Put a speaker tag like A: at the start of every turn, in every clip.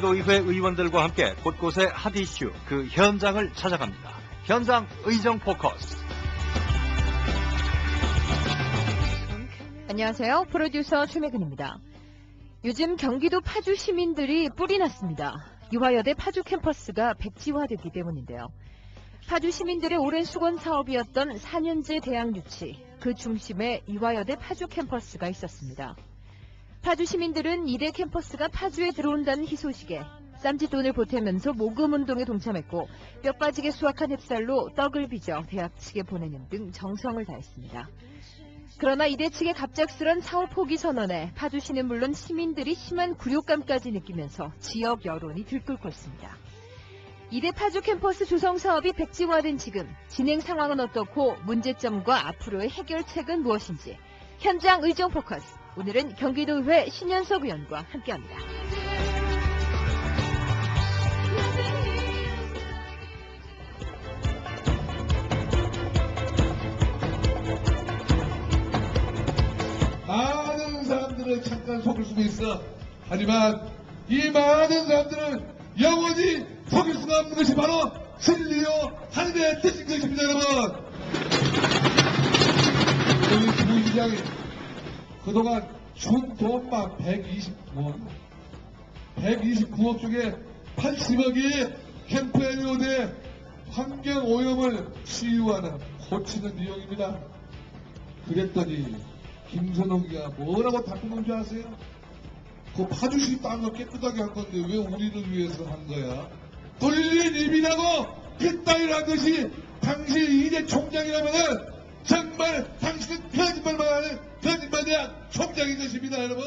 A: 경기도의회 의원들과 함께 곳곳의 핫 이슈, 그 현장을 찾아갑니다. 현장 의정 포커스.
B: 안녕하세요. 프로듀서 최매근입니다. 요즘 경기도 파주 시민들이 뿔이 났습니다. 유화여대 파주 캠퍼스가 백지화되기 때문인데요. 파주 시민들의 오랜 수건 사업이었던 4년제 대학 유치, 그 중심에 유화여대 파주 캠퍼스가 있었습니다. 파주 시민들은 이대 캠퍼스가 파주에 들어온다는 희소식에 쌈짓돈을 보태면서 모금운동에 동참했고 뼈 빠지게 수확한 햅쌀로 떡을 빚어 대학 측에 보내는 등 정성을 다했습니다. 그러나 이대 측의 갑작스런 사업 포기 선언에 파주시는 물론 시민들이 심한 굴욕감까지 느끼면서 지역 여론이 들끓고 있습니다. 이대 파주 캠퍼스 조성 사업이 백지화된 지금 진행 상황은 어떻고 문제점과 앞으로의 해결책은 무엇인지 현장 의정 포커스. 오늘은 경기도의회 신현석 의원과 함께합니다.
C: 많은 사람들을 잠깐 속일 수도 있어. 하지만 이 많은 사람들을 영원히 속일 수가 없는 것이 바로 진리요 하늘의 뜻인 것입니다. 여러분, 우리 부시장이 그동안 준 돈만 129억 중에 80억이 캠프 애니오대 환경오염을 치유하는 고치는 비용입니다. 그랬더니 김선홍이가 뭐라고 답변한 줄 아세요? 그 파주시 땅을 깨끗하게 한 건데 왜 우리를 위해서 한 거야? 돌린 입이라고 그따위를 한 것이 당시 이대 총장이라면은 정말 당신은 거짓말만 하는 거짓말대학 총장인 것입니다, 여러분.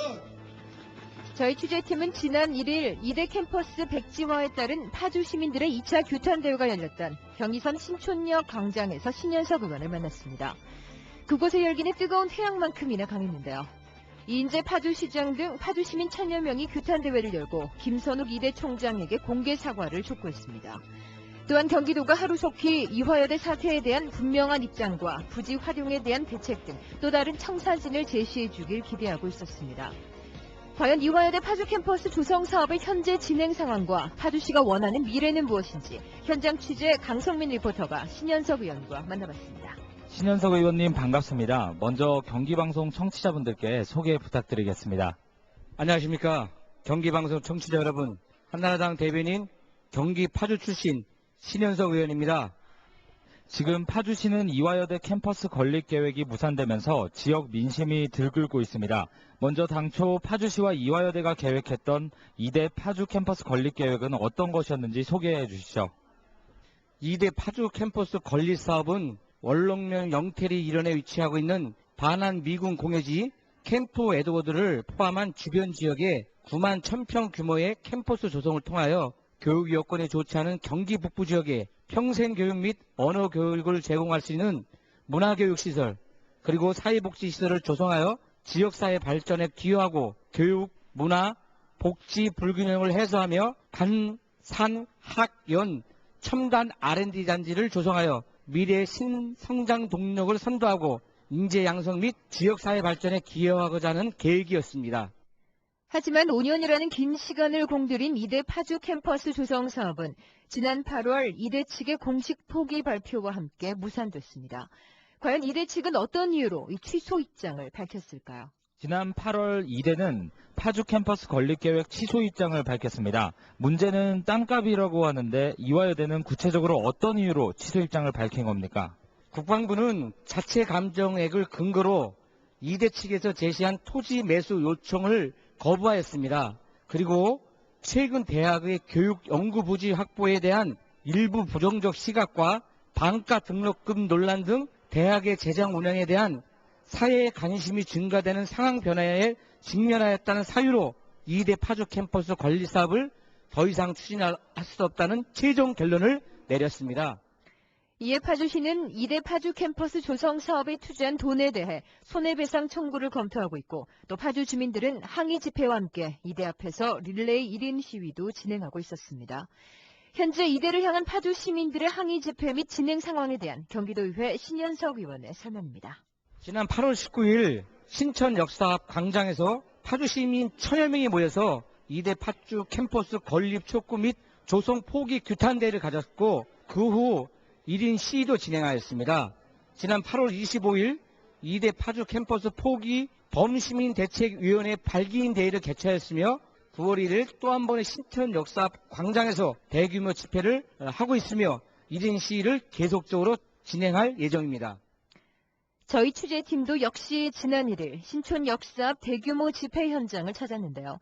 B: 저희 취재팀은 지난 1일 이대 캠퍼스 백지화에 따른 파주 시민들의 2차 규탄 대회가 열렸던 경의선 신촌역 광장에서 신현석 의원을 만났습니다. 그곳의 열기는 뜨거운 태양만큼이나 강했는데요. 이인재 파주시장 등 파주시민 1000여 명이 규탄 대회를 열고 김선욱 이대 총장에게 공개 사과를 촉구했습니다. 또한 경기도가 하루속히 이화여대 사태에 대한 분명한 입장과 부지 활용에 대한 대책 등 또 다른 청사진을 제시해 주길 기대하고 있었습니다. 과연 이화여대 파주 캠퍼스 조성 사업의 현재 진행 상황과 파주시가 원하는 미래는 무엇인지 현장 취재 강성민 리포터가 신현석 의원과 만나봤습니다.
D: 신현석 의원님 반갑습니다. 먼저 경기방송 청취자분들께 소개 부탁드리겠습니다.
E: 안녕하십니까. 경기방송 청취자 여러분, 한나라당 대변인 경기 파주 출신 신현석 의원입니다.
D: 지금 파주시는 이화여대 캠퍼스 건립 계획이 무산되면서 지역 민심이 들끓고 있습니다. 먼저 당초 파주시와 이화여대가 계획했던 이대 파주 캠퍼스 건립 계획은 어떤 것이었는지 소개해 주시죠.
E: 이대 파주 캠퍼스 건립 사업은 월롱면 영태리 일원에 위치하고 있는 반환 미군 공여지 캠프 에드워드를 포함한 주변 지역에 9만 1000평 규모의 캠퍼스 조성을 통하여 교육 여건이 좋지 않은 경기 북부 지역에 평생교육 및 언어 교육을 제공할 수 있는 문화교육시설 그리고 사회복지시설을 조성하여 지역사회 발전에 기여하고 교육, 문화, 복지 불균형을 해소하며 간, 학, 연, 첨단 R&D 단지를 조성하여 미래의 신성장 동력을 선도하고 인재 양성 및 지역사회 발전에 기여하고자 하는 계획이었습니다.
B: 하지만 5년이라는 긴 시간을 공들인 이대 파주 캠퍼스 조성 사업은 지난 8월 이대 측의 공식 포기 발표와 함께 무산됐습니다. 과연 이대 측은 어떤 이유로 이 취소 입장을 밝혔을까요?
D: 지난 8월 이대는 파주 캠퍼스 건립 계획 취소 입장을 밝혔습니다. 문제는 땅값이라고 하는데 이화여대는 구체적으로 어떤 이유로 취소 입장을 밝힌 겁니까?
E: 국방부는 자체 감정액을 근거로 이대 측에서 제시한 토지 매수 요청을 거부하였습니다. 그리고 최근 대학의 교육 연구 부지 확보에 대한 일부 부정적 시각과 반가 등록금 논란 등 대학의 재정 운영에 대한 사회의 관심이 증가되는 상황 변화에 직면하였다는 사유로 이대 파주 캠퍼스 건립 사업을 더 이상 추진할 수 없다는 최종 결론을 내렸습니다.
B: 이에 파주시는 이대 파주 캠퍼스 조성 사업에 투자한 돈에 대해 손해배상 청구를 검토하고 있고 또 파주 주민들은 항의 집회와 함께 이대 앞에서 릴레이 1인 시위도 진행하고 있었습니다. 현재 이대를 향한 파주 시민들의 항의 집회 및 진행 상황에 대한 경기도의회 신현석 의원의 설명입니다.
E: 지난 8월 19일 신천 역사 앞 광장에서 파주 시민 1000여 명이 모여서 이대 파주 캠퍼스 건립 촉구 및 조성 포기 규탄 대회를 가졌고 그 후 1인 시위도 진행하였습니다. 지난 8월 25일 이대 파주 캠퍼스 포기 범시민대책위원회 발기인 대회를 개최하였으며 9월 1일 또 한 번의 신천 역사 앞 광장에서 대규모 집회를 하고 있으며 1인 시위를 계속적으로 진행할 예정입니다.
B: 저희 취재팀도 역시 지난 1일 신촌 역사 앞 대규모 집회 현장을 찾았는데요.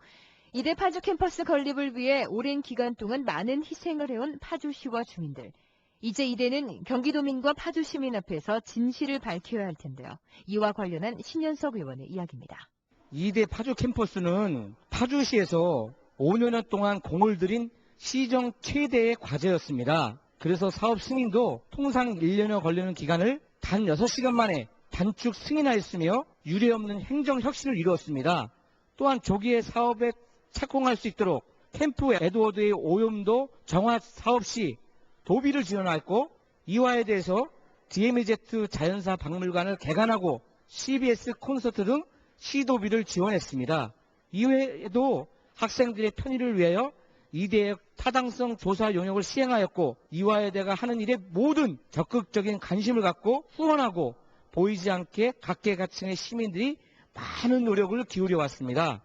B: 이대 파주 캠퍼스 건립을 위해 오랜 기간 동안 많은 희생을 해온 파주시와 주민들. 이제 이대는 경기도민과 파주시민 앞에서 진실을 밝혀야 할 텐데요. 이와 관련한 신현석 의원의 이야기입니다.
E: 이대 파주 캠퍼스는 파주시에서 5년 동안 공을 들인 시정 최대의 과제였습니다. 그래서 사업 승인도 통상 1년여 걸리는 기간을 단 6시간 만에 단축 승인하였으며 유례없는 행정 혁신을 이루었습니다. 또한 조기에 사업에 착공할 수 있도록 캠프 에드워드의 오염도 정화 사업 시 도비를 지원하였고 이화에 대해서 DMZ 자연사 박물관을 개관하고 CBS 콘서트 등 시도비를 지원했습니다. 이외에도 학생들의 편의를 위하여 이대의 타당성 조사 용역을 시행하였고 이화여대가 하는 일에 모든 적극적인 관심을 갖고 후원하고 보이지 않게 각계각층의 시민들이 많은 노력을 기울여 왔습니다.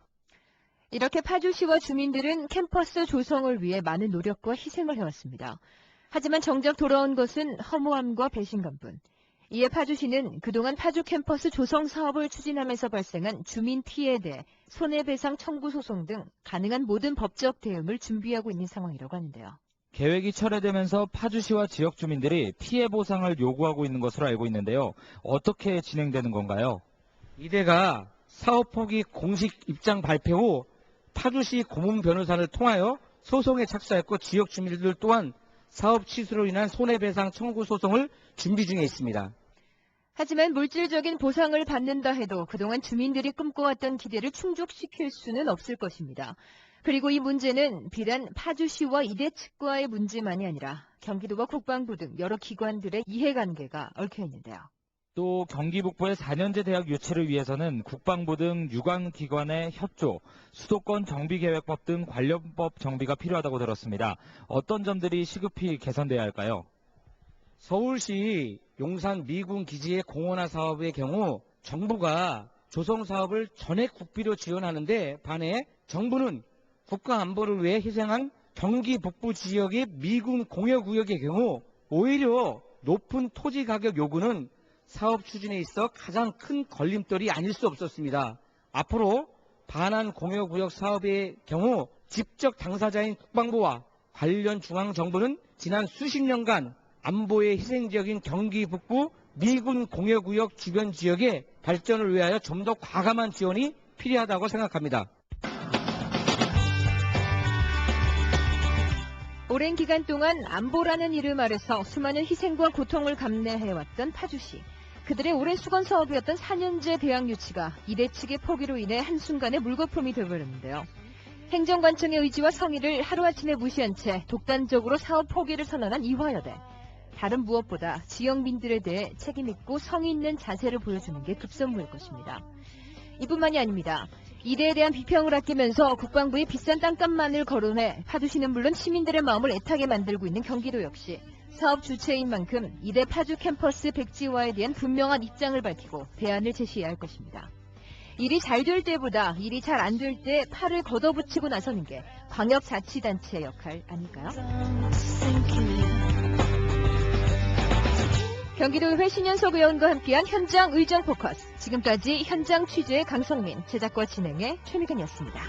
B: 이렇게 파주시와 주민들은 캠퍼스 조성을 위해 많은 노력과 희생을 해왔습니다. 하지만 정작 돌아온 것은 허무함과 배신감뿐. 이에 파주시는 그동안 파주 캠퍼스 조성 사업을 추진하면서 발생한 주민 피해에 대해 손해배상 청구 소송 등 가능한 모든 법적 대응을 준비하고 있는 상황이라고 하는데요.
D: 계획이 철회되면서 파주시와 지역 주민들이 피해 보상을 요구하고 있는 것으로 알고 있는데요. 어떻게 진행되는 건가요?
E: 이대가 사업 포기 공식 입장 발표 후 파주시 고문 변호사를 통하여 소송에 착수했고 지역 주민들 또한 사업 취소로 인한 손해배상 청구 소송을 준비 중에 있습니다.
B: 하지만 물질적인 보상을 받는다 해도 그동안 주민들이 꿈꿔왔던 기대를 충족시킬 수는 없을 것입니다. 그리고 이 문제는 비단 파주시와 이대 측과의 문제만이 아니라 경기도와 국방부 등 여러 기관들의 이해관계가 얽혀 있는데요.
D: 또 경기 북부의 4년제 대학 유치를 위해서는 국방부 등 유관기관의 협조, 수도권 정비계획법 등 관련법 정비가 필요하다고 들었습니다. 어떤 점들이 시급히 개선돼야 할까요?
E: 서울시 용산 미군 기지의 공원화 사업의 경우 정부가 조성 사업을 전액 국비로 지원하는데 반해 정부는 국가 안보를 위해 희생한 경기 북부 지역의 미군 공여구역의 경우 오히려 높은 토지 가격 요구는 사업 추진에 있어 가장 큰 걸림돌이 아닐 수 없었습니다. 앞으로 반환 공여구역 사업의 경우 직접 당사자인 국방부와 관련 중앙정부는 지난 수십 년간 안보의 희생지역인 경기 북부 미군 공여구역 주변 지역의 발전을 위하여 좀 더 과감한 지원이 필요하다고 생각합니다.
B: 오랜 기간 동안 안보라는 이름 아래서 수많은 희생과 고통을 감내해왔던 파주시. 그들의 오랜 수건 사업이었던 4년제 대학 유치가 이대 측의 포기로 인해 한순간에 물거품이 되어버렸는데요. 행정관청의 의지와 성의를 하루아침에 무시한 채 독단적으로 사업 포기를 선언한 이화여대. 다른 무엇보다 지역민들에 대해 책임있고 성의 있는 자세를 보여주는 게 급선무일 것입니다. 이뿐만이 아닙니다. 이대에 대한 비평을 아끼면서 국방부의 비싼 땅값만을 거론해 파주시는 물론 시민들의 마음을 애타게 만들고 있는 경기도 역시 사업 주체인 만큼 이대 파주 캠퍼스 백지화에 대한 분명한 입장을 밝히고 대안을 제시해야 할 것입니다. 일이 잘 될 때보다 일이 잘 안 될 때 팔을 걷어붙이고 나서는 게 광역자치단체의 역할 아닐까요? 경기도의회 신현석 의원과 함께한 현장 의정 포커스. 지금까지 현장 취재의 강성민, 제작과 진행의 최미근이었습니다.